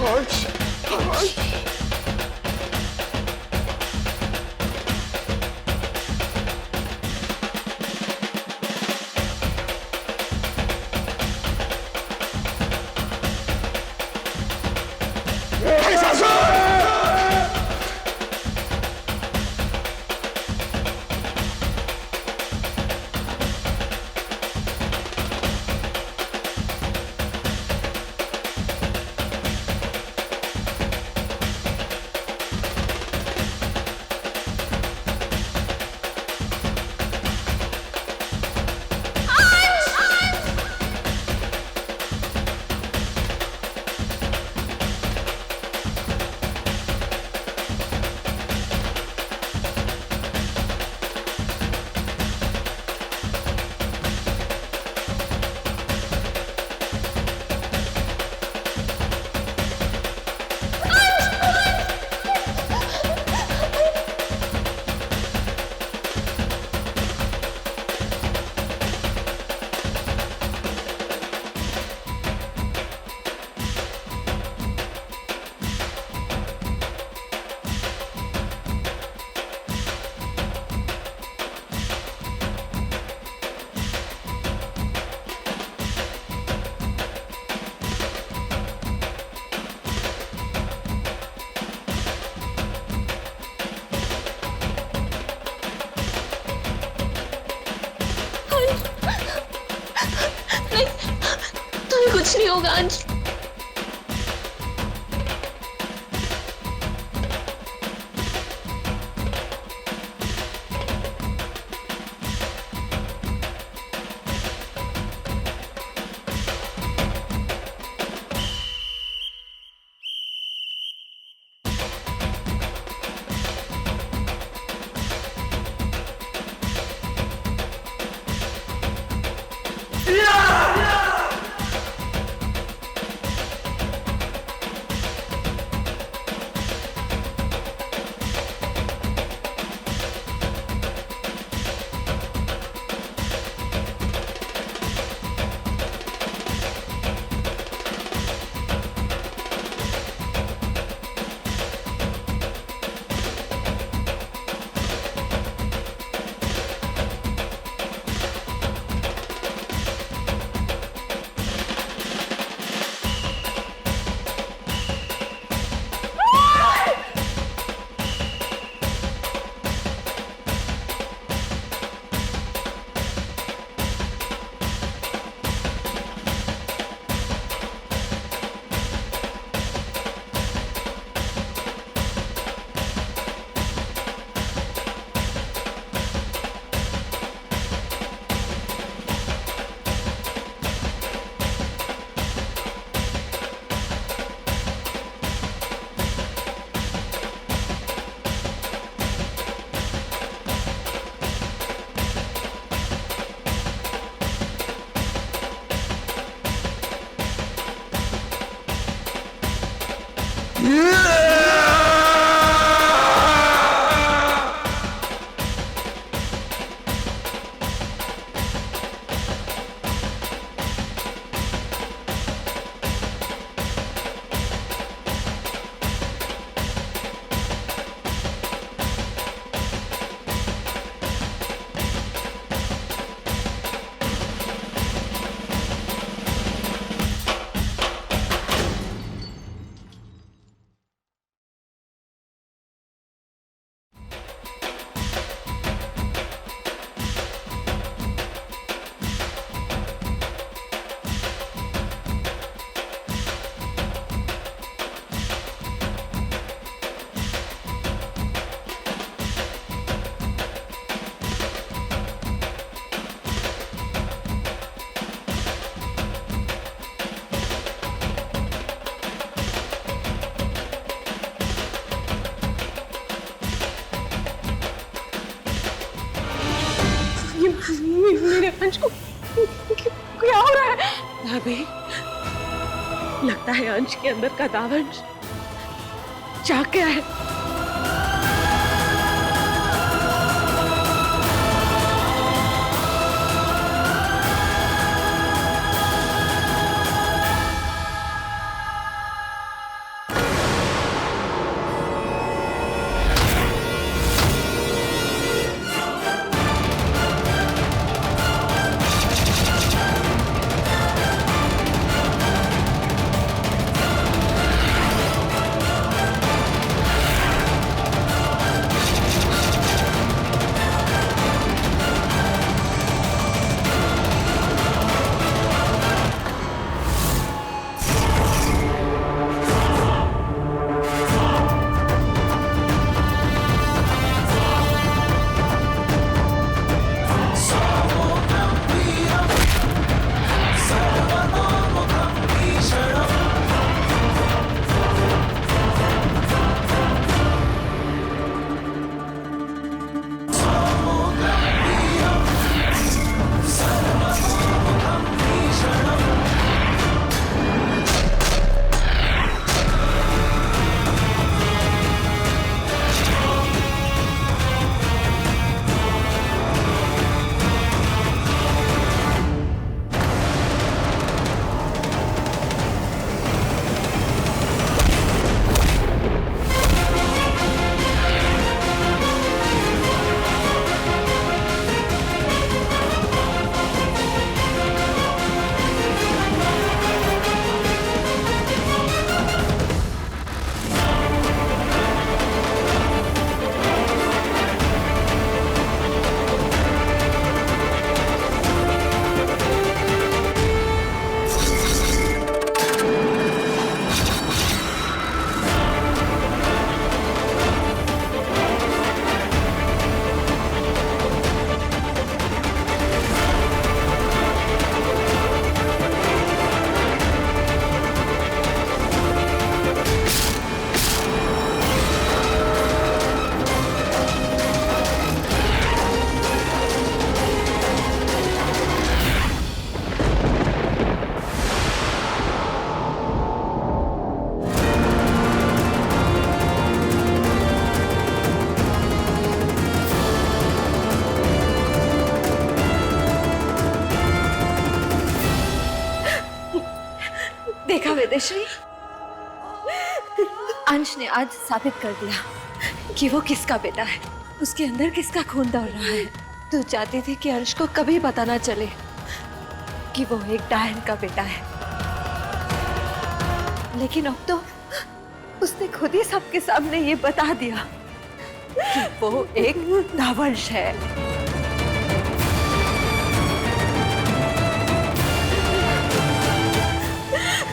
अंश, अंश। तुम्हें कुछ नहीं होगा अंश। मेरे अंश को क्या हो रहा है? भाभी, लगता है अंश के अंदर का दावंश जाग गया है। हृदयश्री, अंश ने आज साबित कर दिया कि वो किसका बेटा है, उसके अंदर किसका खून दौड़ रहा है। तू चाहती थी कि अंश को कभी पता ना चले कि वो एक डायन का बेटा है, लेकिन अब तो उसने खुद ही सबके सामने ये बता दिया कि वो एक दावंश है।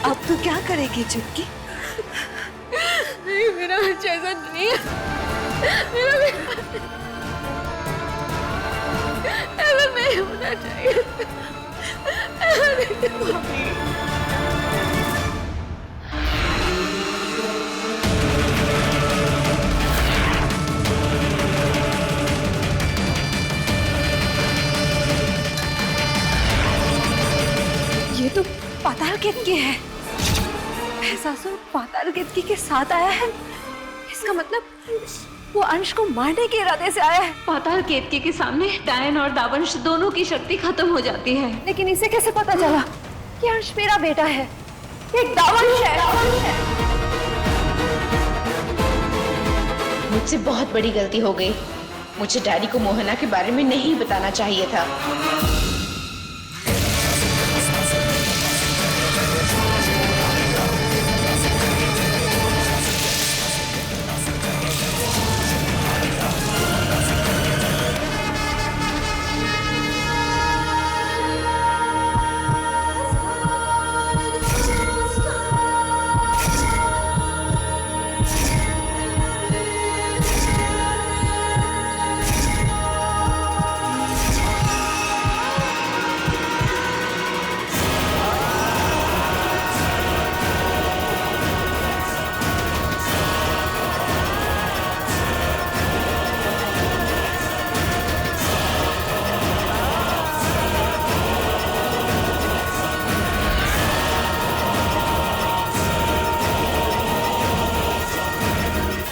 अब तू क्या करेगी चुटकी? नहीं, मेरा अंश ऐसा नहीं है। ऐसा नहीं होना चाहिए। ऐसा नहीं। ये तो पाताल केतकी है। भैंसासुर पाताल केतकी के साथ आया है। इसका मतलब वो अंश को मारने के इरादे से आया है। पाताल केतकी के सामने डायन और दावंश दोनों की शक्ति खत्म हो जाती है। लेकिन इसे कैसे पता चला कि अंश मेरा बेटा है, एक दावंश है। मुझसे बहुत बड़ी गलती हो गई। मुझे डैडी को मोहना के बारे में नहीं बताना चाहिए था।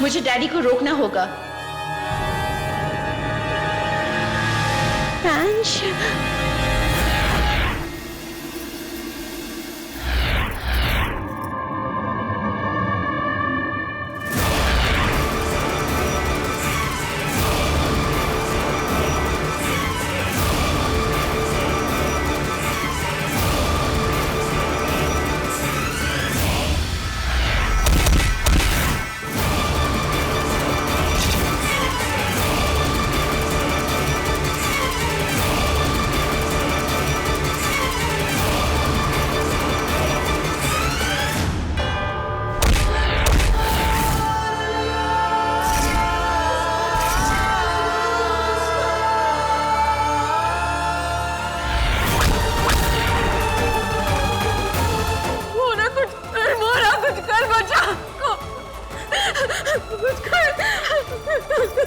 मुझे डैडी को रोकना होगा। अंश,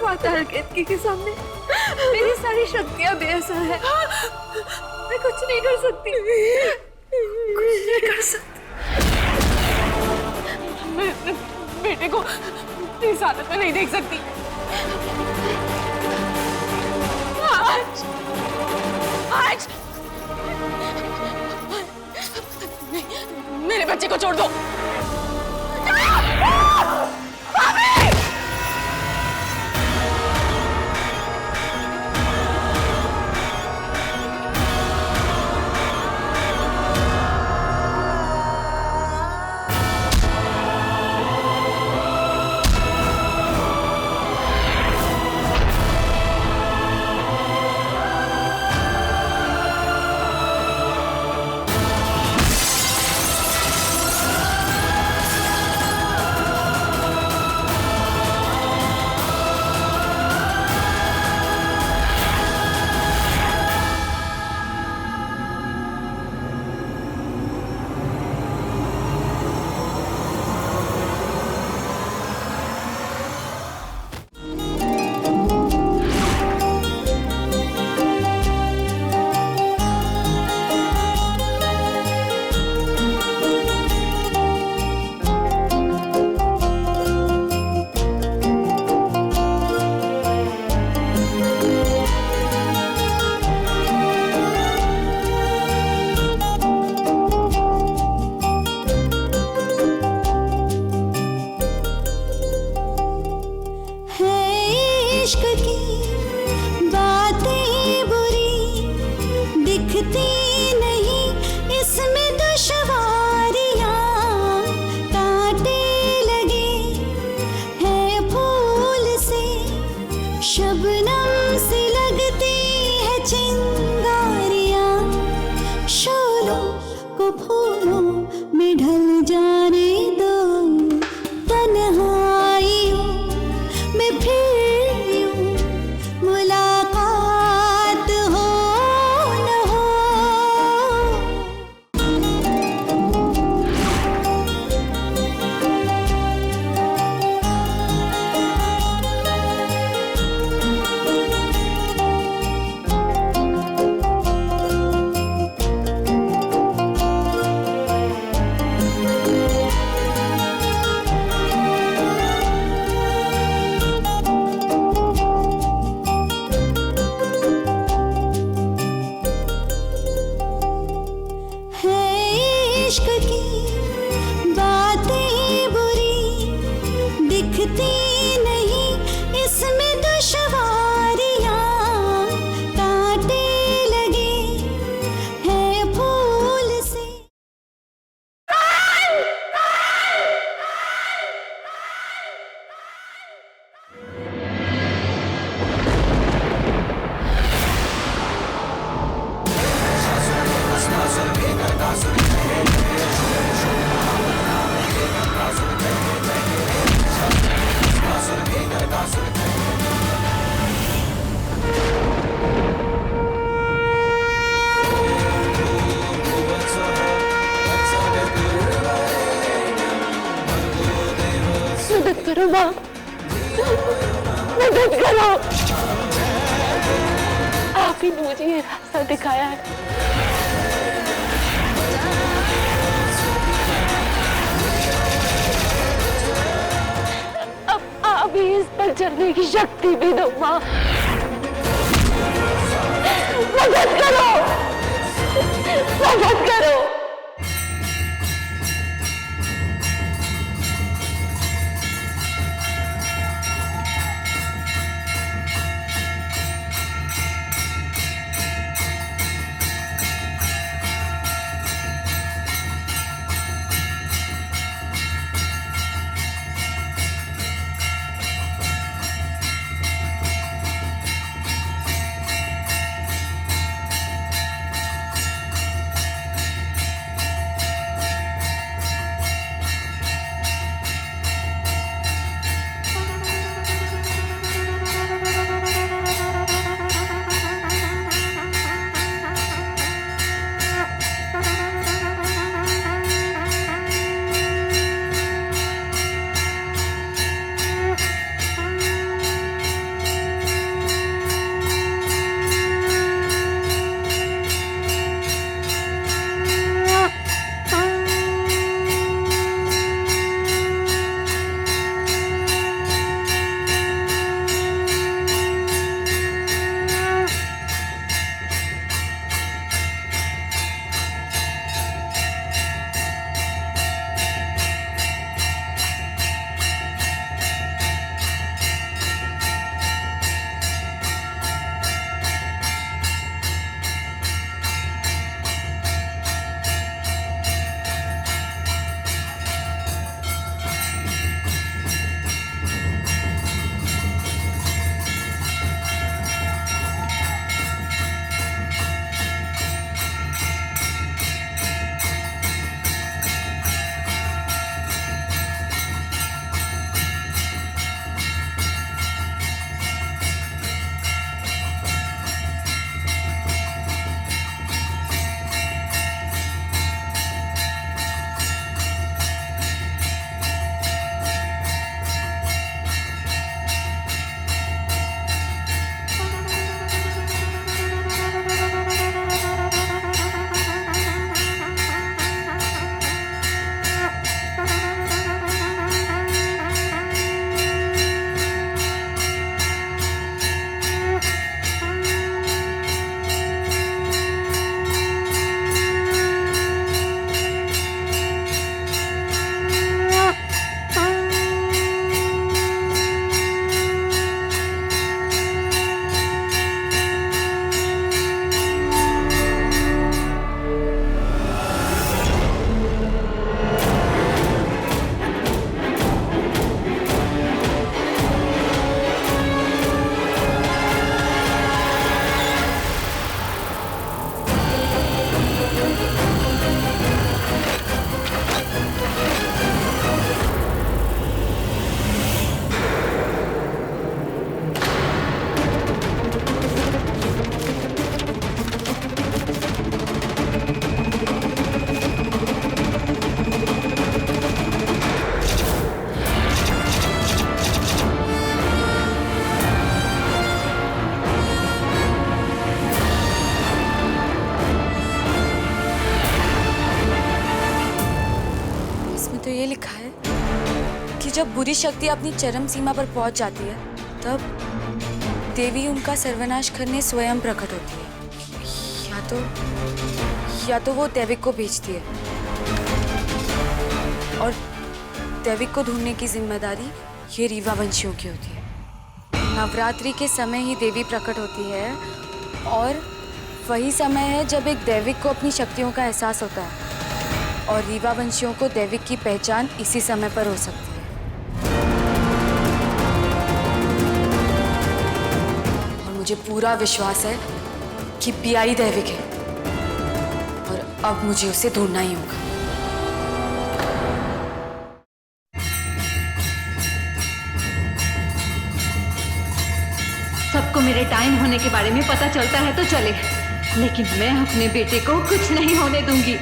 पाताल केतकी के सामने मेरी सारी शक्तियां बेअसर है। मैं कुछ नहीं कर सकती, कुछ नहीं कर सकती। मैं अपने बेटे को इस हालत में नहीं देख सकती। आज मेरे बच्चे को छोड़ दो। दिखती नहीं इसमें दुश्वारियां, कांटे लगे हैं फूल से, शबनम सी लगती है चिंगारियां, शोलों को फूलों में ढल जाने दो, तन्हाइयों में फिर यूं मुलाकात हो न हो। है इश्क की बातें बुरी, दिखती नहीं इसमें दुश्वारियां, कांटे लगे हैं फूल से। मदद करो माँ, मदद करो। आप ही ने मुझे ये रास्ता दिखाया है। अब आप ही इस पर चलने की शक्ति भी दो माँ। मदद करो, मदद करो। जब बुरी शक्ति अपनी चरम सीमा पर पहुंच जाती है तब देवी उनका सर्वनाश करने स्वयं प्रकट होती है, या तो वो दैविक को भेजती है और दैविक को ढूंढने की जिम्मेदारी ये रीवा वंशियों की होती है। नवरात्रि के समय ही देवी प्रकट होती है और वही समय है जब एक दैविक को अपनी शक्तियों का एहसास होता है और रीवा वंशियों को दैविक की पहचान इसी समय पर हो सकती है। और मुझे पूरा विश्वास है कि पियाई दैविक है और अब मुझे उसे ढूंढना ही होगा। सबको मेरे टाइम होने के बारे में पता चलता है तो चले, लेकिन मैं अपने बेटे को कुछ नहीं होने दूंगी।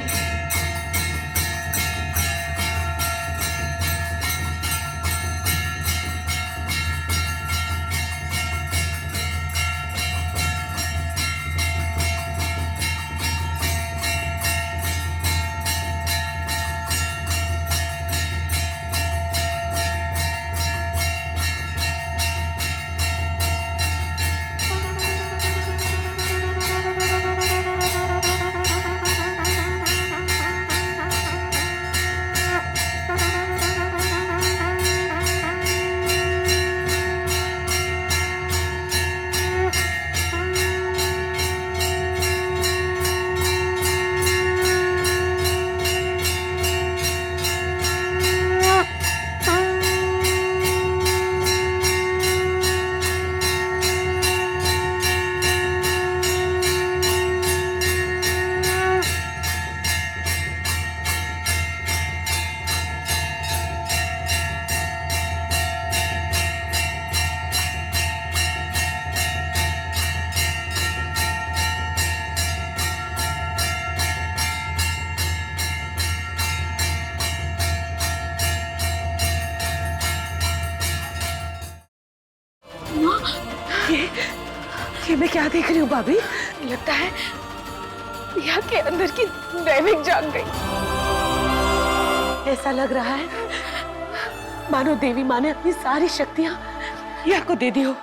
ये मैं क्या देख रही हूँ भाभी? लगता है पिया के अंदर की दैविक जाग गई। ऐसा लग रहा है मानो देवी माँ ने अपनी सारी शक्तियां पिया को दे दी हो।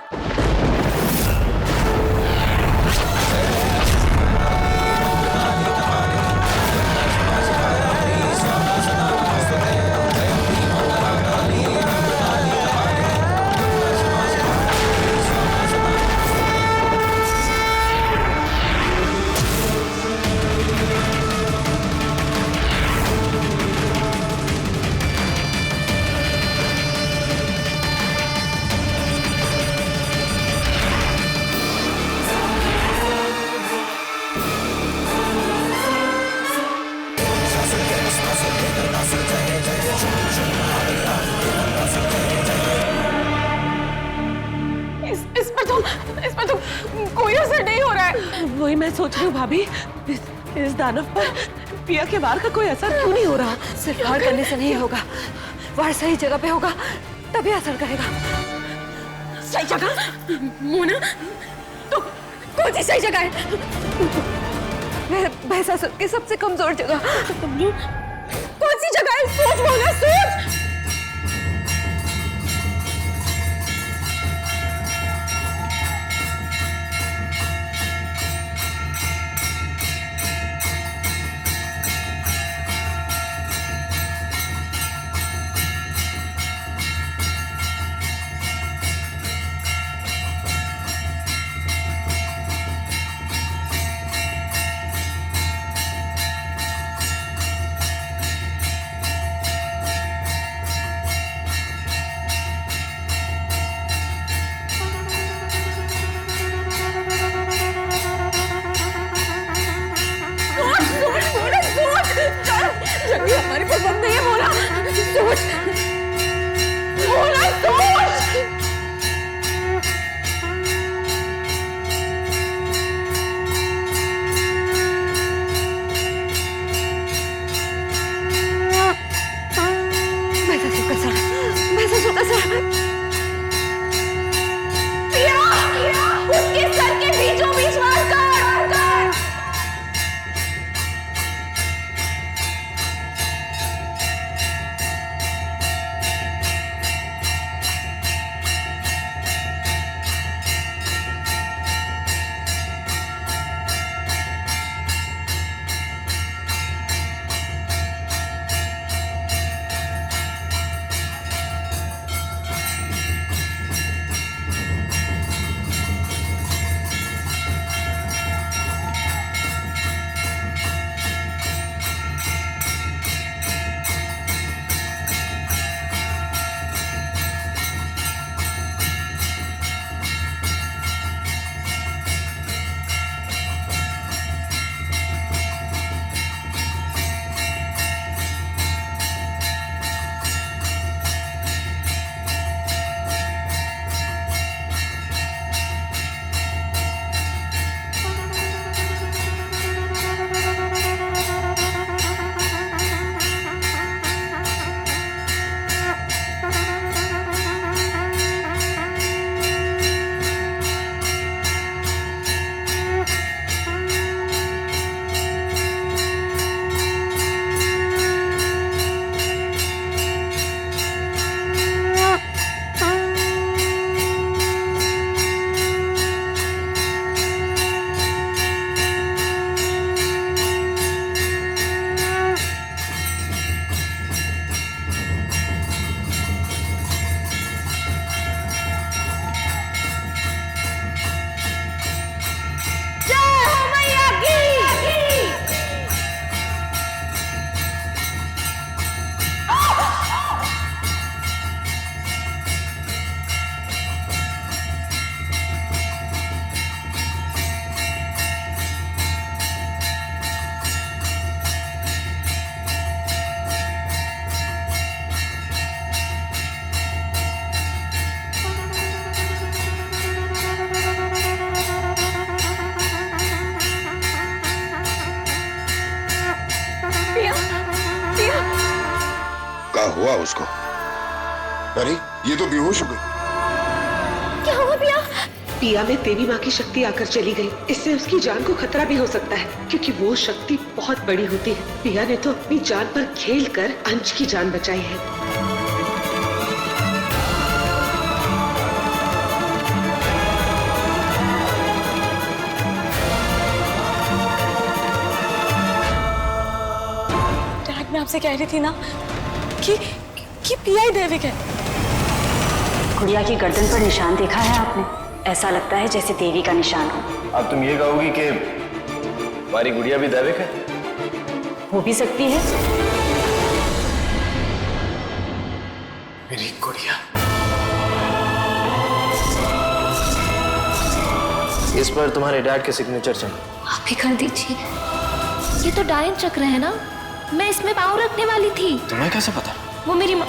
इस पर तो कोई असर नहीं हो रहा है। वही मैं सोच रही हूँ भाभी, इस दानव पर पिया के वार का कोई असर क्यों नहीं हो रहा? सिर्फ वार करने से नहीं होगा, वार सही जगह पे होगा तभी असर करेगा। सही जगह? मोना तो कौन सी सही जगह है? भैंसासुर की सबसे कमजोर जगह कौन सी जगह है? सोच मोना, सोच। हमारे पास वक्त नहीं है मोना, सोच मोना, सोच। भैंसासुर का सर पिया, उसके सर के बीचों बीच वार कर। क्या हुआ उसको? अरे ये तो बेहोश हो गई। क्या हुआ पिया? पिया में देवी माँ की शक्ति आकर चली गई। इससे उसकी जान को खतरा भी हो सकता है, क्योंकि वो शक्ति बहुत बड़ी होती है। पिया ने तो अपनी जान पर खेल कर अंश की जान बचाई है। डैड, मैं आपसे कह रही थी ना कि पिया ही दैविक है। गुड़िया की गर्दन पर निशान देखा है आपने? ऐसा लगता है जैसे देवी का निशान हो। अब तुम ये कहोगी कि हमारी गुड़िया भी दैविक है? हो भी सकती है। मेरी गुड़िया। इस पर तुम्हारे डैड के सिग्नेचर चाहिए। आप ही कर दीजिए। ये तो डायन चक्र है ना, मैं इसमें पाँव रखने वाली थी। तुम्हें कैसे पता? वो मेरी माँ।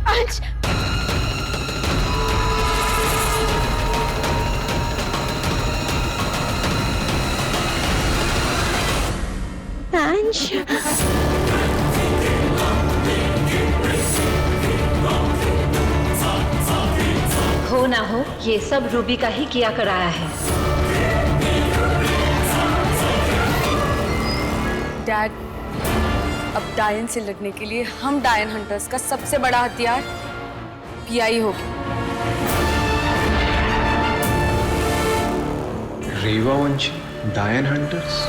अंश, अंश, हो ना हो, ये सब रूबी का ही किया कराया है। डैड, अब डायन से लड़ने के लिए हम डायन हंटर्स का सबसे बड़ा हथियार पिया ही होगी। रीवा वंशी डायन हंटर्स?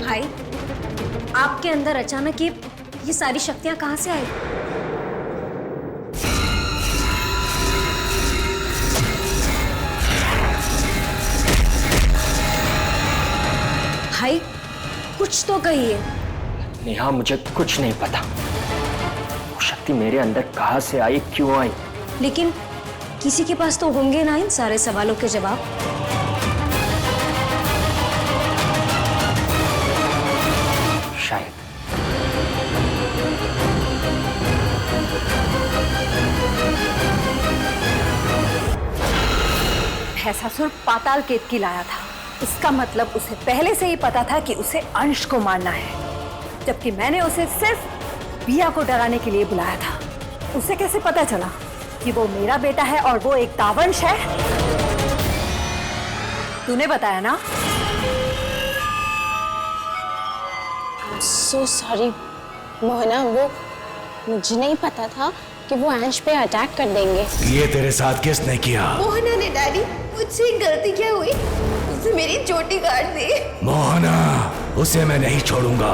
भाई, आपके अंदर अचानक ये सारी शक्तियां कहां से आई? भाई, कुछ तो कहिए। नेहा, मुझे कुछ नहीं पता। वो शक्ति मेरे अंदर कहां से आई, क्यों आई? लेकिन किसी के पास तो होंगे ना इन सारे सवालों के जवाब। शायद। भैंसासुर पाताल केतकी लाया था। इसका मतलब उसे पहले से ही पता था कि उसे अंश को मारना है, जबकि मैंने उसे सिर्फ पिया को डराने के लिए बुलाया था। उसे कैसे पता चला कि वो मेरा बेटा है और वो एक दावंश है? तूने बताया ना? सो सॉरी मोहना, वो मुझे नहीं पता था कि वो अंश पे अटैक कर देंगे। ये तेरे साथ किसने किया? मोहना ने। डैडी, मुझसे गलती क्या हुई? उसने मेरी चोटी काट दी। मोहना, उसे मैं नहीं छोड़ूंगा।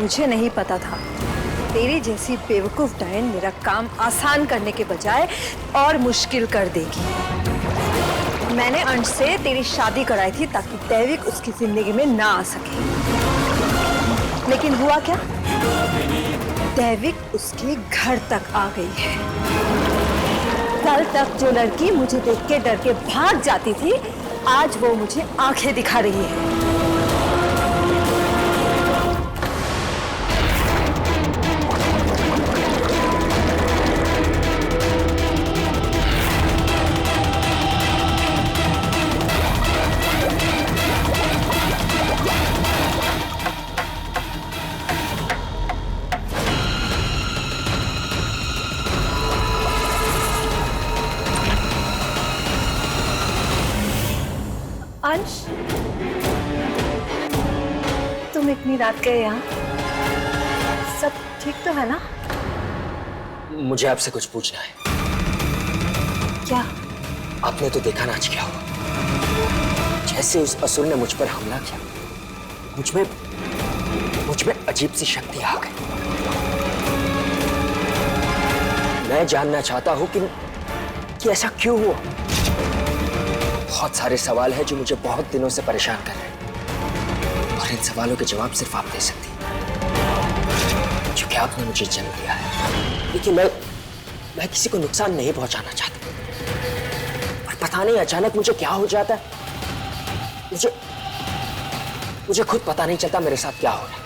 मुझे नहीं पता था तेरी जैसी बेवकूफ डायन मेरा काम आसान करने के बजाय और मुश्किल कर देगी। मैंने अंश से तेरी शादी कराई थी ताकि दैविक उसकी जिंदगी में ना आ सके, लेकिन हुआ क्या? दैविक उसके घर तक आ गई है। कल तक जो लड़की मुझे देख के डर के भाग जाती थी, आज वो मुझे आंखें दिखा रही है। अंश, तुम इतनी रात गए यहाँ? सब ठीक तो है ना? मुझे आपसे कुछ पूछना है। क्या? आपने तो देखा ना आज क्या हुआ। जैसे उस असुर ने मुझ पर हमला किया, मुझ में अजीब सी शक्ति आ गई। मैं जानना चाहता हूं कि ऐसा क्यों हुआ। बहुत सारे सवाल हैं जो मुझे बहुत दिनों से परेशान कर रहे हैं, और इन सवालों के जवाब सिर्फ आप दे सकती हैं, क्योंकि आपने मुझे जन्म दिया है। लेकिन मैं किसी को नुकसान नहीं पहुंचाना चाहता, पर पता नहीं अचानक मुझे क्या हो जाता है। मुझे खुद पता नहीं चलता मेरे साथ क्या हो रहा है।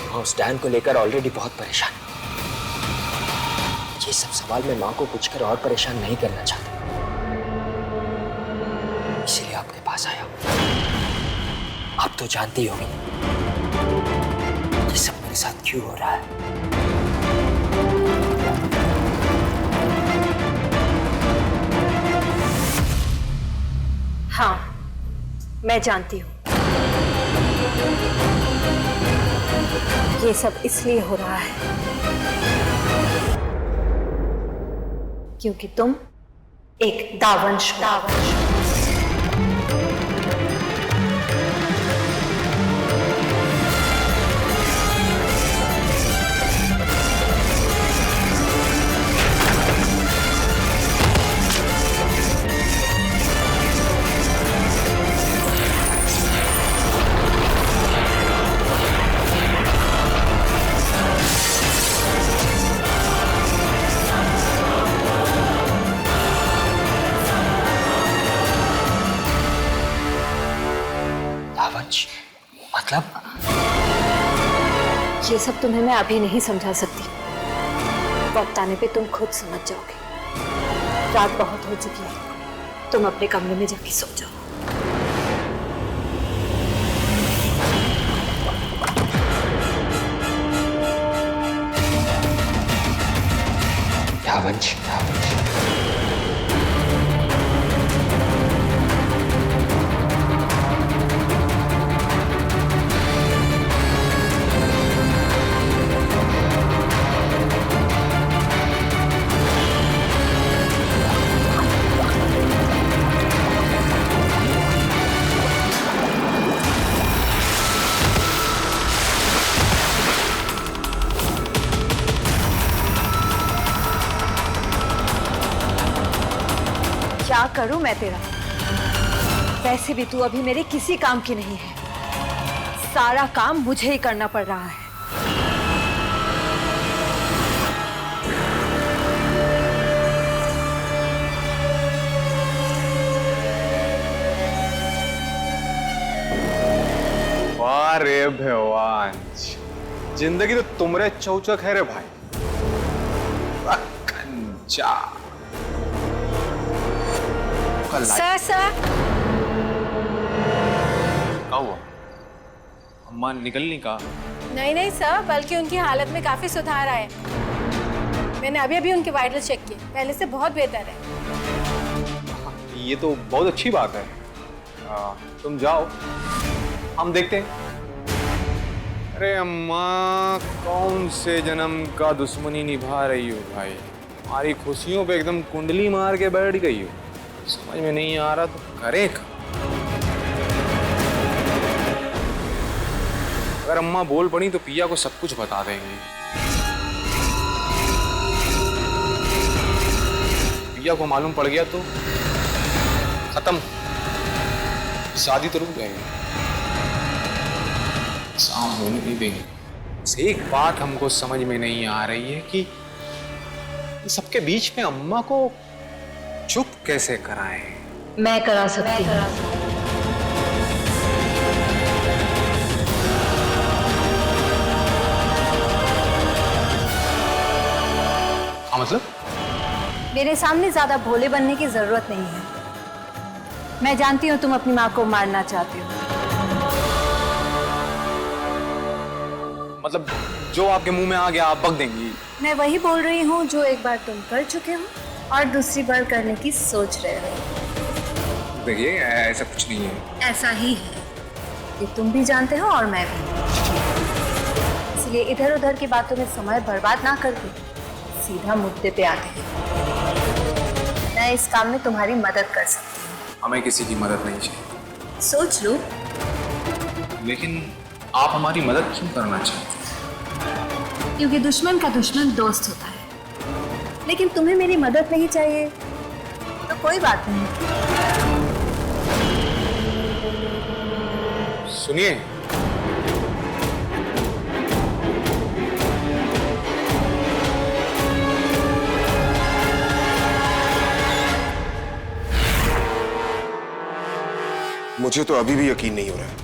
मैं उस डैन को लेकर ऑलरेडी बहुत परेशान हूं। ये सब सवाल मैं मां को पूछकर और परेशान नहीं करना चाहता, इसलिए आपके पास आया। आप तो जानती होगी ये सब मेरे साथ क्यों हो रहा है। हाँ, मैं जानती हूँ। ये सब इसलिए हो रहा है क्योंकि तुम एक दावंश हो। मतलब? ये सब तुम्हें मैं अभी नहीं समझा सकती, वक्त आने पे तुम खुद समझ जाओगे। रात बहुत हो चुकी है, तुम अपने कमरे में जाके सो जाओ। यावंश। क्या करूं मैं तेरा? वैसे भी तू अभी मेरे किसी काम की नहीं है, सारा काम मुझे ही करना पड़ रहा है। वाह रे भगवान, जिंदगी तो तुमरे चौचक है रे भाई। कंचा सर क्या हुआ? अम्मा निकलनी का? नहीं सर, बल्कि उनकी हालत में काफी सुधार आया। मैंने अभी उनके वाइटल चेक किए, पहले से बहुत बेहतर है। ये तो बहुत अच्छी बात है। तुम जाओ, हम देखते हैं। अरे अम्मा, कौन से जन्म का दुश्मनी निभा रही हो भाई? हमारी खुशियों पे एकदम कुंडली मार के बैठ गई हो। समझ में नहीं आ रहा तो करे क्या? अगर अम्मा बोल पड़ी तो पिया को सब कुछ बता देंगे। पिया को मालूम पड़ गया तो खत्म, शादी तो रुक जाएगी, शाम होने नहीं देंगे। एक बात हमको समझ में नहीं आ रही है कि सबके बीच में अम्मा को चुप कैसे कराएं? मैं करा सकती हूँ। हाँ मतलब? मेरे सामने ज्यादा भोले बनने की जरूरत नहीं है। मैं जानती हूँ तुम अपनी माँ को मारना चाहती हो। मतलब जो आपके मुंह में आ गया आप बक देंगी? मैं वही बोल रही हूँ जो एक बार तुम कर चुके हो और दूसरी बार करने की सोच रहे हो। देखिए ऐसा कुछ नहीं है। ऐसा ही है। ये तुम भी जानते हो और मैं भी। इसलिए इधर उधर की बातों में समय बर्बाद ना करके सीधा मुद्दे पे आते हैं। मैं इस काम में तुम्हारी मदद कर सकती हूँ। हमें किसी की मदद नहीं चाहिए। सोच लो। लेकिन आप हमारी मदद क्यों करना चाहते? क्योंकि दुश्मन का दुश्मन दोस्त होता है। लेकिन तुम्हें मेरी मदद नहीं चाहिए तो कोई बात नहीं। सुनिए, मुझे तो अभी भी यकीन नहीं हो रहा है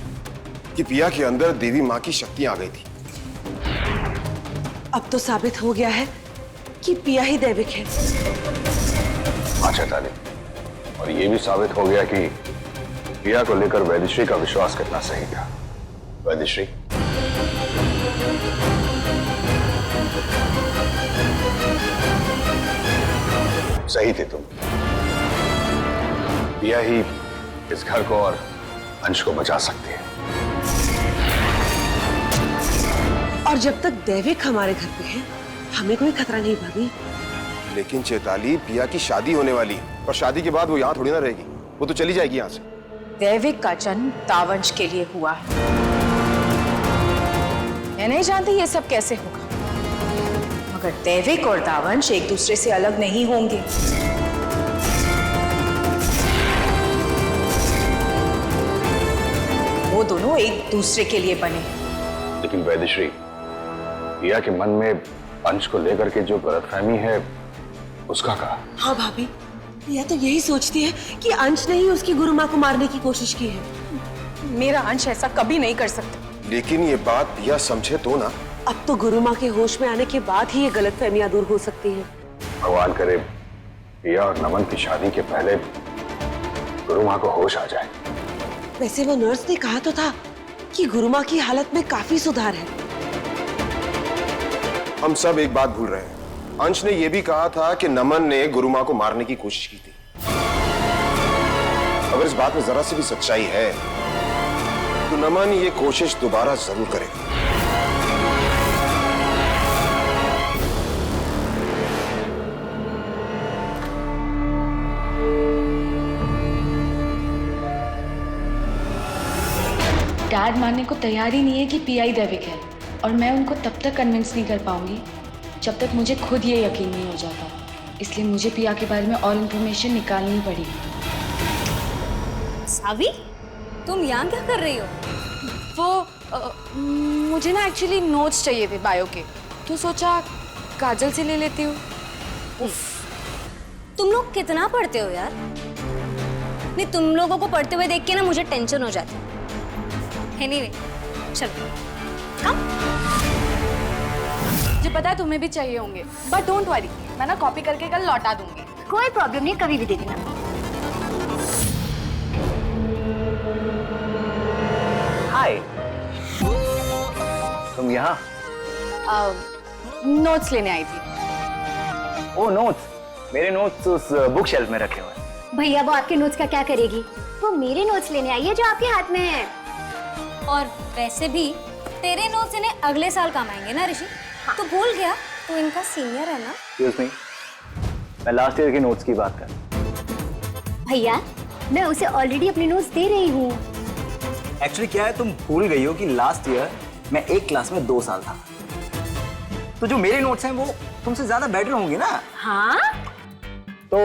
कि पिया के अंदर देवी माँ की शक्तियां आ गई थी। अब तो साबित हो गया है कि पिया ही दैविक है। अच्छा ताली, और ये भी साबित हो गया कि पिया को लेकर वैदिश्री का विश्वास करना सही था। वैदिश्री, सही थे तुम। पिया ही इस घर को और अंश को बचा सकती है। और जब तक दैविक हमारे घर पे है हमें कोई खतरा नहीं भाभी। लेकिन चैताली, पिया की शादी होने वाली है और शादी के बाद वो यहाँ थोड़ी ना रहेगी, वो तो चली जाएगी यहाँ से। दैविक का जन्म दावंश के लिए हुआ है। मैं नहीं जानती ये सब कैसे होगा, मगर दैविक और दावंश एक दूसरे से अलग नहीं होंगे। वो दोनों एक दूसरे के लिए बने। लेकिन वैदिश्री, पिया के मन में अंश को लेकर के जो गलतफहमी है उसका कहा? हाँ भाभी, पिया तो यही सोचती है कि अंश ने ही उसकी गुरु माँ को मारने की कोशिश की है। मेरा अंश ऐसा कभी नहीं कर सकता। लेकिन ये बात पिया समझे तो ना। अब तो गुरु माँ के होश में आने के बाद ही ये गलतफहमियां दूर हो सकती हैं। भगवान करे पिया और नमन की शादी के पहले गुरु माँ को होश आ जाए। वैसे वो नर्स ने कहा तो था कि गुरु माँ की हालत में काफी सुधार है। हम सब एक बात भूल रहे हैं। अंश ने यह भी कहा था कि नमन ने गुरु माँ को मारने की कोशिश की थी। अगर इस बात में जरा सी भी सच्चाई है तो नमन ये कोशिश दोबारा जरूर करेगा। डैड मानने को तैयार ही नहीं है कि पिया ही दैविक है, और मैं उनको तब तक कन्विंस नहीं कर पाऊंगी जब तक मुझे खुद ये यकीन नहीं हो जाता। इसलिए मुझे पिया के बारे में और इन्फॉर्मेशन निकालनी पड़ेगी। सावी, तुम यहाँ क्या कर रही हो? वो मुझे ना एक्चुअली नोट्स चाहिए थे बायो के, तो सोचा काजल से ले लेती हूँ। तुम लोग कितना पढ़ते हो यार? नहीं, तुम लोगों को पढ़ते हुए देख के ना मुझे टेंशन हो जाती है। एनीवे, चलो कम। मुझे पता है तुम्हें भी चाहिए होंगे, बट डोंट वरी, मैं ना कॉपी करके कल लौटा दूंगी। कोई प्रॉब्लम नहीं, कभी भी दे देना। हाय, तुम यहाँ? नोट्स लेने आई थी। ओ नोट्स, मेरे नोट्स उस बुक शेल्फ में रखे हुए हैं। भैया वो आपके नोट्स का क्या करेगी? वो मेरे नोट्स लेने आई है जो आपके हाथ में है। और वैसे भी तेरे नोट्स इन्हें अगले साल काम आएंगे ना ऋषि? हाँ। तो भूल गया, तो इनका सीनियर है ना। एक्सक्यूज मी, मैं लास्ट ईयर के नोट्स की बात कर। भैया, मैं उसे ऑलरेडी अपने नोट्स दे रही हूँ। एक्चुअली क्या है, तुम भूल गई हो कि लास्ट ईयर मैं एक क्लास में 2 साल था, तो जो मेरे नोट्स हैं वो तुमसे ज्यादा बेटर होंगे ना। हाँ? तो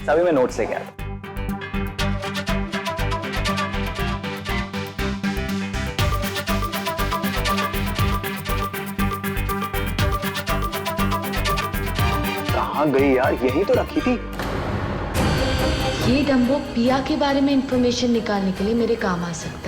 सभी मैं नोट्स लेके आया। कहाँ गई यार? यही तो रखी थी। ये डम्बो पिया के बारे में इंफॉर्मेशन निकालने के लिए मेरे काम आ सकता है।